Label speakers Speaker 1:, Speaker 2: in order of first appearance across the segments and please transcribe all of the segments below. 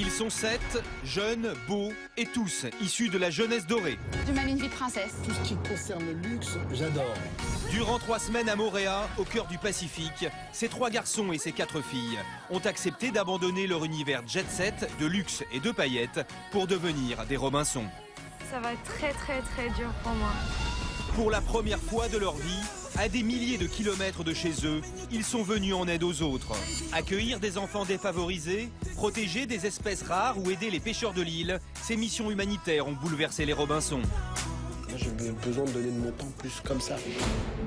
Speaker 1: Ils sont 7, jeunes, beaux et tous issus de la jeunesse dorée.
Speaker 2: Je mène une vie de princesse.
Speaker 3: Tout ce qui concerne le luxe, j'adore.
Speaker 1: Durant 3 semaines à Moorea, au cœur du Pacifique, ces 3 garçons et ces 4 filles ont accepté d'abandonner leur univers jet-set, de luxe et de paillettes pour devenir des Robinson.
Speaker 4: Ça va être très dur pour moi.
Speaker 1: Pour la première fois de leur vie, à des milliers de kilomètres de chez eux, ils sont venus en aide aux autres. Accueillir des enfants défavorisés, protéger des espèces rares ou aider les pêcheurs de l'île, ces missions humanitaires ont bouleversé les Robinson.
Speaker 3: J'ai besoin de donner de mon temps plus comme ça.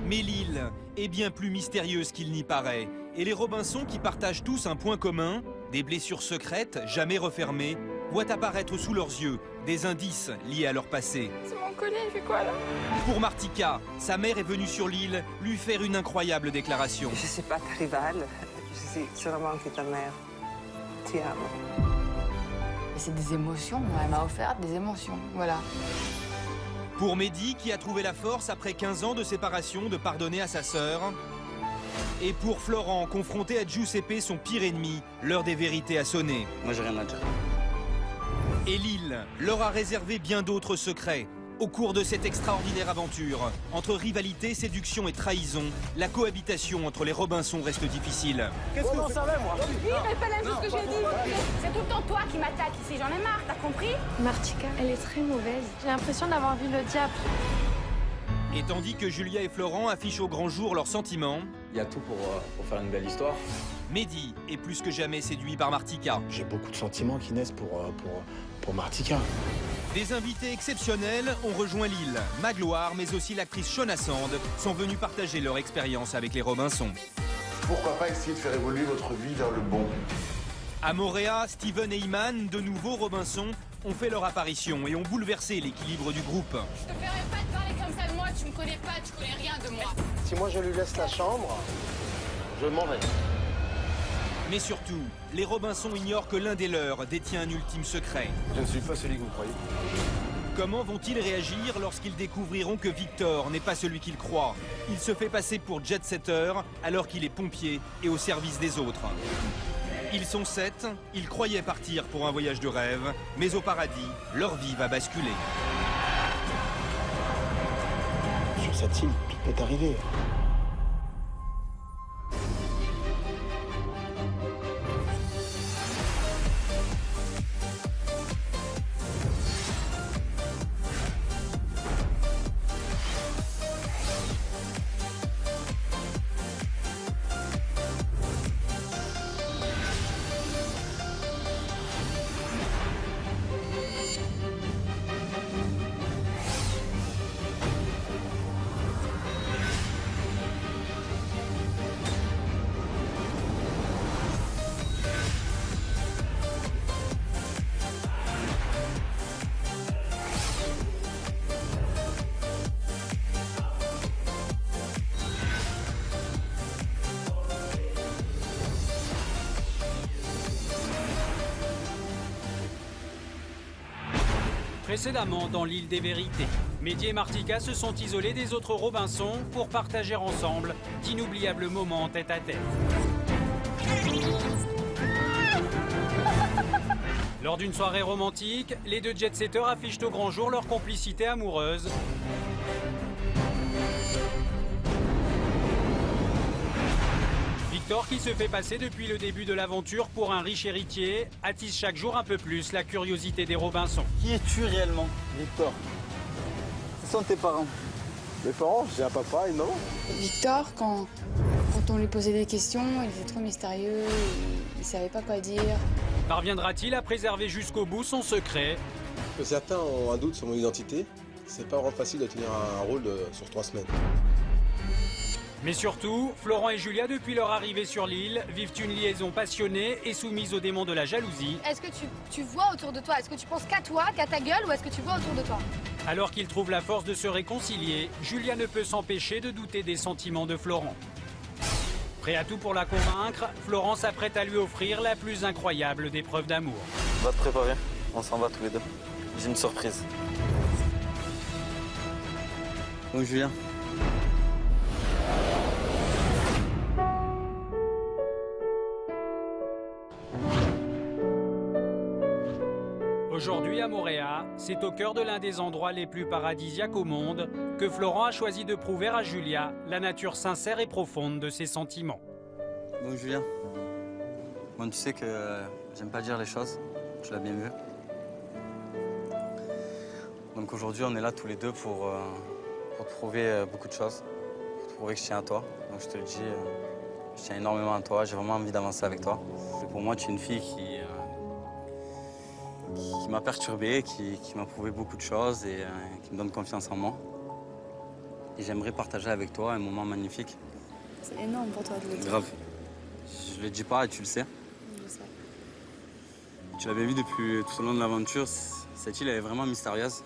Speaker 1: Mais l'île est bien plus mystérieuse qu'il n'y paraît. Et les Robinson, qui partagent tous un point commun, des blessures secrètes, jamais refermées, voient apparaître sous leurs yeux des indices liés à leur passé.
Speaker 4: C'est mon collier, il fait quoi là?
Speaker 1: Pour Martika, sa mère est venue sur l'île lui faire une incroyable déclaration.
Speaker 5: Je ne suis pas ta rivale, je suis seulement que ta mère. Ti amo.
Speaker 2: C'est des émotions, elle m'a offert des émotions, voilà.
Speaker 1: Pour Mehdi, qui a trouvé la force après 15 ans de séparation de pardonner à sa sœur. Et pour Florent, confronté à Giuseppe, son pire ennemi, l'heure des vérités a sonné.
Speaker 6: Moi, j'ai rien à dire.
Speaker 1: Et l'île leur a réservé bien d'autres secrets. Au cours de cette extraordinaire aventure, entre rivalité, séduction et trahison, la cohabitation entre les Robinson reste difficile.
Speaker 3: Qu'est-ce que vous savez, moi?
Speaker 2: Oui, mais pas la même chose que j'ai dit. C'est tout le temps toi qui m'attaques ici, j'en ai marre, t'as compris?
Speaker 4: Martika, elle est très mauvaise. J'ai l'impression d'avoir vu le diable.
Speaker 1: Et tandis que Julia et Florent affichent au grand jour leurs sentiments,
Speaker 6: Il y a tout pour faire une belle histoire.
Speaker 1: Mehdi est plus que jamais séduit par Martika.
Speaker 3: J'ai beaucoup de sentiments qui naissent pour Martika.
Speaker 1: Des invités exceptionnels ont rejoint l'île. Magloire, mais aussi l'actrice Shona Sand, sont venus partager leur expérience avec les Robinson.
Speaker 7: Pourquoi pas essayer de faire évoluer votre vie vers le bon?
Speaker 1: À Moorea, Steven et Iman, de nouveaux Robinson, ont fait leur apparition et ont bouleversé l'équilibre du groupe.
Speaker 2: Je te ferai pas te parler comme ça de moi, tu me connais pas, tu connais rien de moi.
Speaker 3: Si moi je lui laisse la chambre, je m'en vais.
Speaker 1: Mais surtout, les Robinson ignorent que l'un des leurs détient un ultime secret.
Speaker 7: Je ne suis pas celui que vous croyez.
Speaker 1: Comment vont-ils réagir lorsqu'ils découvriront que Victor n'est pas celui qu'ils croient? Il se fait passer pour jet-setter alors qu'il est pompier et au service des autres. Ils sont 7, ils croyaient partir pour un voyage de rêve, mais au paradis, leur vie va basculer.
Speaker 3: Sur cette île, tout peut arriver.
Speaker 8: Précédemment dans l'île des vérités, Mehdi et Martika se sont isolés des autres Robinson pour partager ensemble d'inoubliables moments tête à tête. Lors d'une soirée romantique, les deux jet-setters affichent au grand jour leur complicité amoureuse. Victor, qui se fait passer depuis le début de l'aventure pour un riche héritier, attise chaque jour un peu plus la curiosité des Robinson.
Speaker 6: Qui es-tu réellement, Victor? Ce sont tes parents.
Speaker 3: Mes parents, j'ai un papa et une maman.
Speaker 2: Victor, quand on lui posait des questions, il était trop mystérieux, il savait pas quoi dire.
Speaker 8: Parviendra-t-il à préserver jusqu'au bout son secret?
Speaker 9: Que certains ont un doute sur mon identité, c'est pas vraiment facile de tenir un rôle sur 3 semaines.
Speaker 8: Mais surtout, Florent et Julia, depuis leur arrivée sur l'île, vivent une liaison passionnée et soumise aux démons de la jalousie.
Speaker 10: Est-ce que tu vois autour de toi? Est-ce que tu penses qu'à toi, qu'à ta gueule, ou est-ce que tu vois autour de toi?
Speaker 8: Alors qu'ils trouvent la force de se réconcilier, Julia ne peut s'empêcher de douter des sentiments de Florent. Prêt à tout pour la convaincre, Florent s'apprête à lui offrir la plus incroyable des preuves d'amour.
Speaker 6: Va te préparer, on s'en va tous les deux. J'ai une surprise. Donc Julien.
Speaker 8: Aujourd'hui à Mooréa, c'est au cœur de l'un des endroits les plus paradisiaques au monde que Florent a choisi de prouver à Julia la nature sincère et profonde de ses sentiments.
Speaker 11: Bon Julien, bon, tu sais que j'aime pas dire les choses, tu l'as bien vu. Donc aujourd'hui on est là tous les deux pour te prouver beaucoup de choses, pour te prouver que je tiens à toi. Donc je te le dis, je tiens énormément à toi, j'ai vraiment envie d'avancer avec toi. Et pour moi tu es une fille qui m'a perturbé, qui m'a prouvé beaucoup de choses et qui me donne confiance en moi. Et j'aimerais partager avec toi un moment magnifique.
Speaker 2: C'est énorme pour toi de le dire.
Speaker 11: Grave. Je le dis pas et tu le sais.
Speaker 2: Je sais.
Speaker 11: Tu l'avais vu depuis tout au long de l'aventure, cette île elle est vraiment mystérieuse.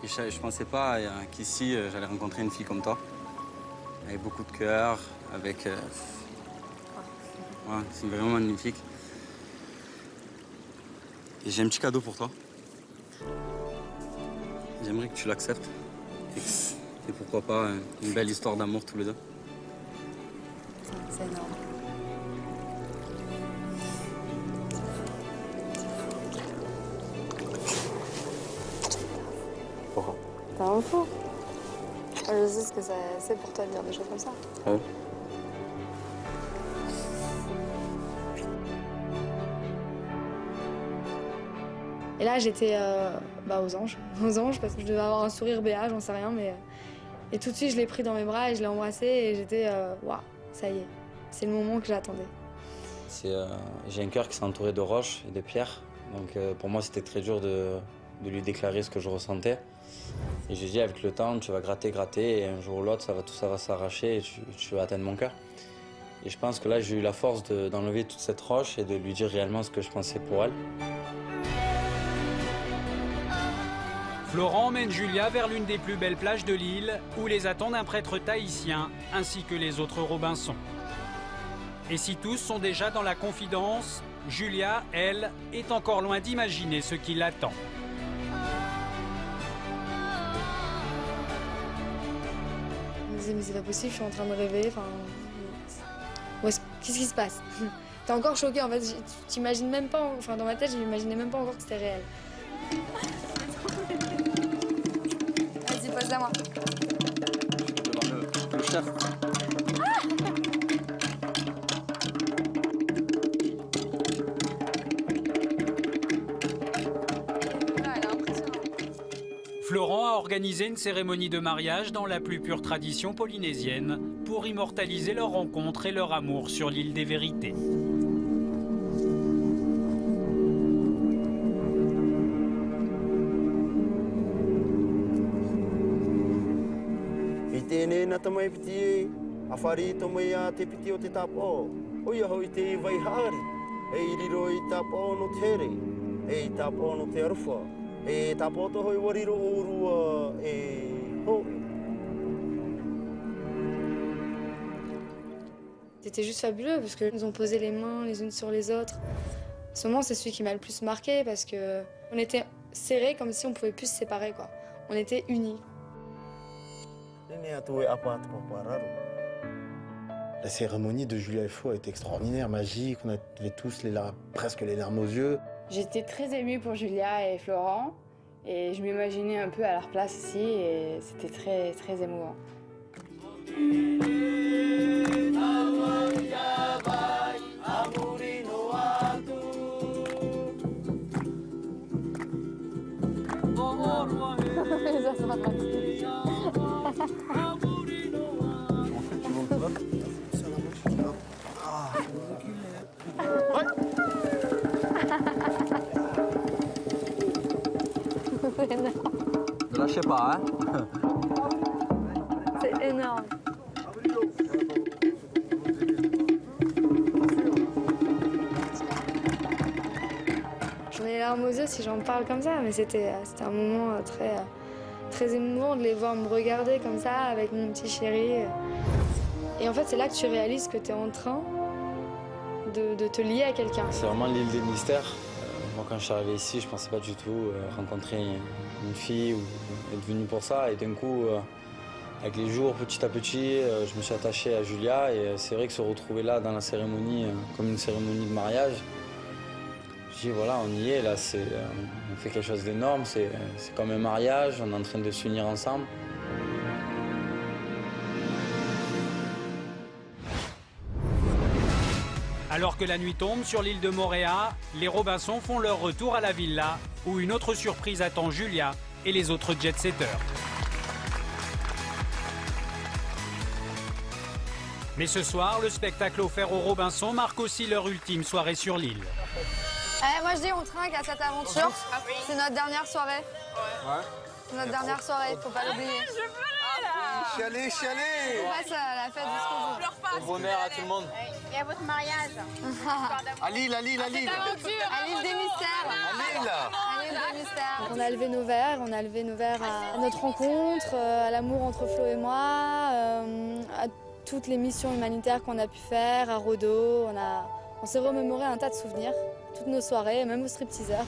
Speaker 11: Et je pensais pas qu'ici j'allais rencontrer une fille comme toi. Avec beaucoup de cœur, avec... Ouais, c'est vraiment magnifique. Et j'ai un petit cadeau pour toi. J'aimerais que tu l'acceptes. Et pourquoi pas une belle histoire d'amour tous les deux.
Speaker 2: C'est énorme.
Speaker 11: Pourquoi?
Speaker 2: T'es un fou. Je sais ce que c'est pour toi de dire des choses comme ça.
Speaker 11: Ah oui.
Speaker 2: Et là, j'étais aux anges, parce que je devais avoir un sourire béat, j'en sais rien, mais... Et tout de suite, je l'ai pris dans mes bras et je l'ai embrassé et j'étais, waouh, ça y est, c'est le moment que j'attendais.
Speaker 11: J'ai un cœur qui s'est entouré de roches et de pierres, donc pour moi, c'était très dur de lui déclarer ce que je ressentais. Et j'ai dit, avec le temps, tu vas gratter, et un jour ou l'autre, tout ça va s'arracher et tu vas atteindre mon cœur. Et je pense que là, j'ai eu la force d'enlever toute cette roche et de lui dire réellement ce que je pensais pour elle.
Speaker 8: Florent emmène Julia vers l'une des plus belles plages de l'île où les attendent un prêtre tahitien ainsi que les autres Robinson. Et si tous sont déjà dans la confidence, Julia, elle, est encore loin d'imaginer ce qui l'attend.
Speaker 2: Je me disais, mais c'est pas possible, je suis en train de rêver, enfin... Qu'est-ce qui se passe? T'es encore choquée, en fait, t'imagines même pas, enfin dans ma tête, je m'imaginais même pas encore que c'était réel. Vas-y, passe à moi.
Speaker 11: Le chef.
Speaker 8: Florent a organisé une cérémonie de mariage dans la plus pure tradition polynésienne pour immortaliser leur rencontre et leur amour sur l'île des Vérités.
Speaker 2: C'était juste fabuleux parce qu'ils nous ont posé les mains les unes sur les autres. Ce moment, c'est celui qui m'a le plus marqué parce qu'on était serrés comme si on pouvait plus se séparer, quoi. On était unis.
Speaker 6: La cérémonie de Julia et Flo a été extraordinaire, magique. On avait tous presque les larmes aux yeux.
Speaker 12: J'étais très émue pour Julia et Florent. Et je m'imaginais un peu à leur place ici et c'était très, très émouvant.
Speaker 11: Ne lâchez pas, hein.
Speaker 2: C'est énorme. J'en ai les larmes aux yeux si j'en parle comme ça, mais c'était un moment très émouvant de les voir me regarder comme ça avec mon petit chéri. Et en fait, c'est là que tu réalises que tu es en train de te lier à quelqu'un.
Speaker 11: C'est vraiment l'île des mystères. Moi, quand je suis arrivé ici, je pensais pas du tout rencontrer une fille ou être venu pour ça. Et d'un coup, avec les jours, petit à petit, je me suis attaché à Julia. Et c'est vrai que se retrouver là, dans la cérémonie, comme une cérémonie de mariage, Je dis voilà, on y est là, on fait quelque chose d'énorme, c'est comme un mariage, on est en train de s'unir ensemble.
Speaker 8: Alors que la nuit tombe sur l'île de Moorea, les Robinson font leur retour à la villa, où une autre surprise attend Julia et les autres jet-setters. Mais ce soir, le spectacle offert aux Robinson marque aussi leur ultime soirée sur l'île.
Speaker 10: Moi je dis on trinque à cette aventure. C'est notre dernière soirée.
Speaker 3: Ouais.
Speaker 10: C'est notre dernière soirée, faut pas l'oublier.
Speaker 3: Chialez, chialez.
Speaker 10: On passe à la fête jusqu'au bout.
Speaker 3: Au bonheur à tout le monde.
Speaker 4: Et à votre mariage.
Speaker 3: À Lille, à Lille, à Lille.
Speaker 10: À l'île des mystères.
Speaker 3: À Lille.
Speaker 10: À l'île des mystères.
Speaker 2: On a levé nos verres à notre rencontre, à l'amour entre Flo et moi, à toutes les missions humanitaires qu'on a pu faire, à Rodo. On s'est remémoré un tas de souvenirs, toutes nos soirées, même au stripteaseur.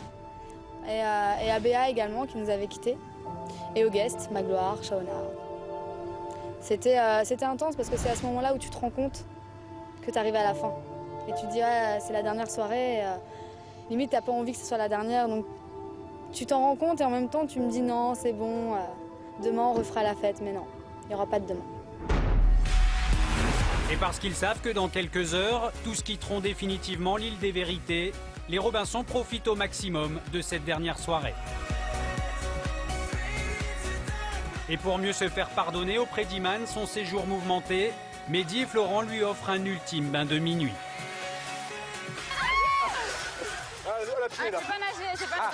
Speaker 2: Et à Béa également, qui nous avait quittés. Et aux guests, Magloire, Shaona. C'était intense parce que c'est à ce moment-là où tu te rends compte que tu arrives à la fin. Et tu te dis, ouais, c'est la dernière soirée. Limite, t'as pas envie que ce soit la dernière. Donc tu t'en rends compte et en même temps, tu me dis, non, c'est bon, demain on refera la fête. Mais non, il n'y aura pas de demain.
Speaker 8: Et parce qu'ils savent que dans quelques heures, tous quitteront définitivement l'île des vérités, les Robinson profitent au maximum de cette dernière soirée. Et pour mieux se faire pardonner auprès d'Iman son séjour mouvementé, Mehdi et Florent lui offrent un ultime bain de minuit.
Speaker 4: Je sais pas nager, je sais pas.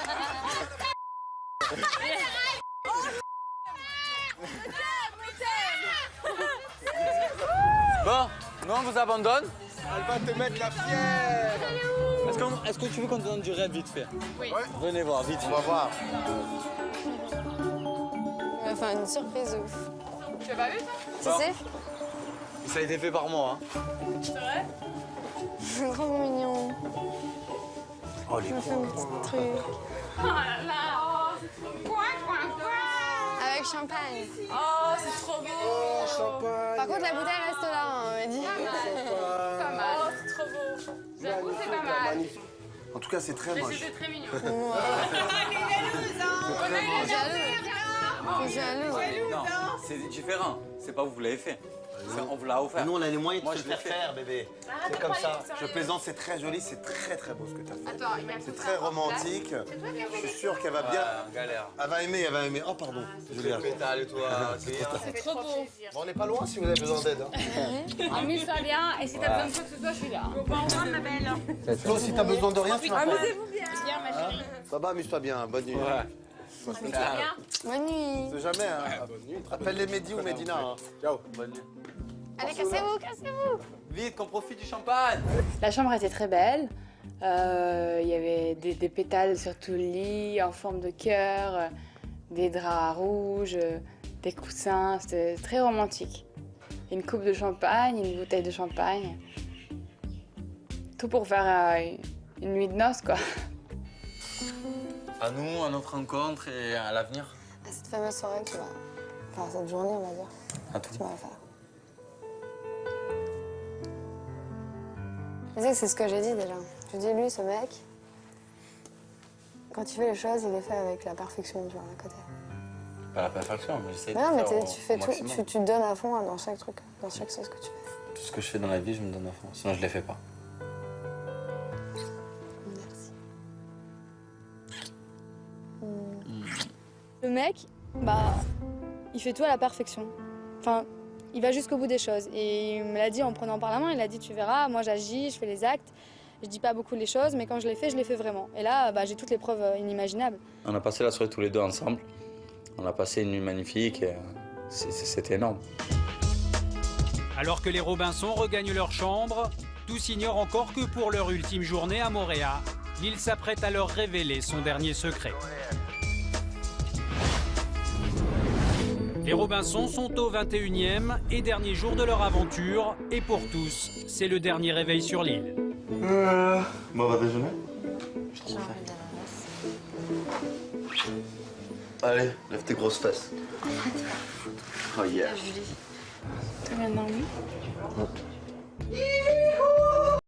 Speaker 11: Bon, nous on vous abandonne.
Speaker 3: Elle va te mettre la fière.
Speaker 11: Est-ce que tu veux qu'on te donne du rêve vite fait?
Speaker 4: Oui.
Speaker 11: Venez voir, vite.
Speaker 3: On va voir.
Speaker 10: On va faire une surprise ouf.
Speaker 4: Tu as pas vu ça?
Speaker 10: Tu sais?
Speaker 11: Ça a été fait par moi. Hein.
Speaker 4: C'est vrai?
Speaker 10: C'est trop mignon.
Speaker 3: Oh, les
Speaker 10: On a fait un petit truc.
Speaker 4: Oh là là. Quoi?
Speaker 10: Avec champagne.
Speaker 4: Oh, c'est trop beau.
Speaker 3: Oh, champagne.
Speaker 10: Par contre, la bouteille reste là, on m'a dit.
Speaker 4: Pas mal. Oh, c'est trop beau. J'avoue, c'est pas mal.
Speaker 3: Magnifique. En tout cas, c'est très
Speaker 4: Mais
Speaker 3: moche.
Speaker 4: c'était très mignon.
Speaker 10: T'es jaloux.
Speaker 11: Non, c'est différent. C'est pas vous l'avez fait. On vous l'a offert.
Speaker 6: Nous, on a les moyens
Speaker 11: Moi,
Speaker 6: de se
Speaker 11: je
Speaker 6: le
Speaker 11: l'ai
Speaker 6: faire
Speaker 11: fait.
Speaker 6: faire, bébé. C'est comme ça. Je plaisante, c'est très joli, c'est très très beau ce que tu as fait.
Speaker 4: Attends, il y a
Speaker 6: C'est très romantique. Je suis sûr qu'elle va bien.
Speaker 11: Galère.
Speaker 6: Elle va aimer, elle va aimer. Oh, pardon. Julia.
Speaker 11: Pétale, toi.
Speaker 4: C'est trop beau.
Speaker 6: Bon, on n'est pas loin si vous avez besoin d'aide. Hein.
Speaker 4: Amuse-toi bien et si t'as besoin de quoi que ce soit, je suis là. Faut pas en prendre, ma belle.
Speaker 6: Toi, si t'as besoin de rien, tu m'appelles.
Speaker 4: Amusez-vous bien. Bien, ma chérie.
Speaker 6: Baba, amuse-toi bien. Bonne nuit.
Speaker 4: Amuse-toi bien.
Speaker 10: Bonne nuit.
Speaker 6: C'est jamais. Hein. Appelle les Mehdi ou Médina. Hein.
Speaker 11: Ciao. Bonne nuit.
Speaker 10: Allez, cassez-vous, cassez-vous.
Speaker 11: Vite, qu'on profite du champagne.
Speaker 12: La chambre était très belle. Il y avait des pétales sur tout le lit en forme de cœur, des draps rouges, des coussins. C'était très romantique. Une coupe de champagne, une bouteille de champagne. Tout pour faire une nuit de noces, quoi.
Speaker 11: À nous, à notre rencontre et à l'avenir.
Speaker 10: À cette fameuse soirée que tu vas... Enfin, cette journée, on va dire.
Speaker 11: À tout.
Speaker 10: Tu vas faire. Tu sais que c'est ce que j'ai dit déjà. Je dis, lui, ce mec, quand il fait les choses, il les fait avec la perfection, tu vois, à côté.
Speaker 11: Pas la perfection, mais j'essaie de
Speaker 10: Non, mais
Speaker 11: faire
Speaker 10: tu fais
Speaker 11: au
Speaker 10: tout,
Speaker 11: maximum.
Speaker 10: tu te donnes à fond dans chaque truc, dans chaque chose que tu fais.
Speaker 11: Tout ce que je fais dans la vie, je me donne à fond. Sinon, je les fais pas.
Speaker 10: Merci.
Speaker 2: Le mec, bah, il fait tout à la perfection. Enfin, il va jusqu'au bout des choses. Et il me l'a dit en me prenant par la main, il a dit, tu verras, moi j'agis, je fais les actes, je dis pas beaucoup les choses, mais quand je les fais vraiment. Et là, bah, j'ai toutes les preuves inimaginables.
Speaker 11: On a passé la soirée tous les deux ensemble. On a passé une nuit magnifique. C'était énorme.
Speaker 8: Alors que les Robinson regagnent leur chambre, tous ignorent encore que pour leur ultime journée à Moorea, l'île s'apprête à leur révéler son dernier secret. Les Robinson sont au 21e et dernier jour de leur aventure, et pour tous, c'est le dernier réveil sur l'île.
Speaker 7: Bon, on va déjeuner. Allez, lève tes grosses fesses. Oh yeah.
Speaker 12: T'as bien dormi?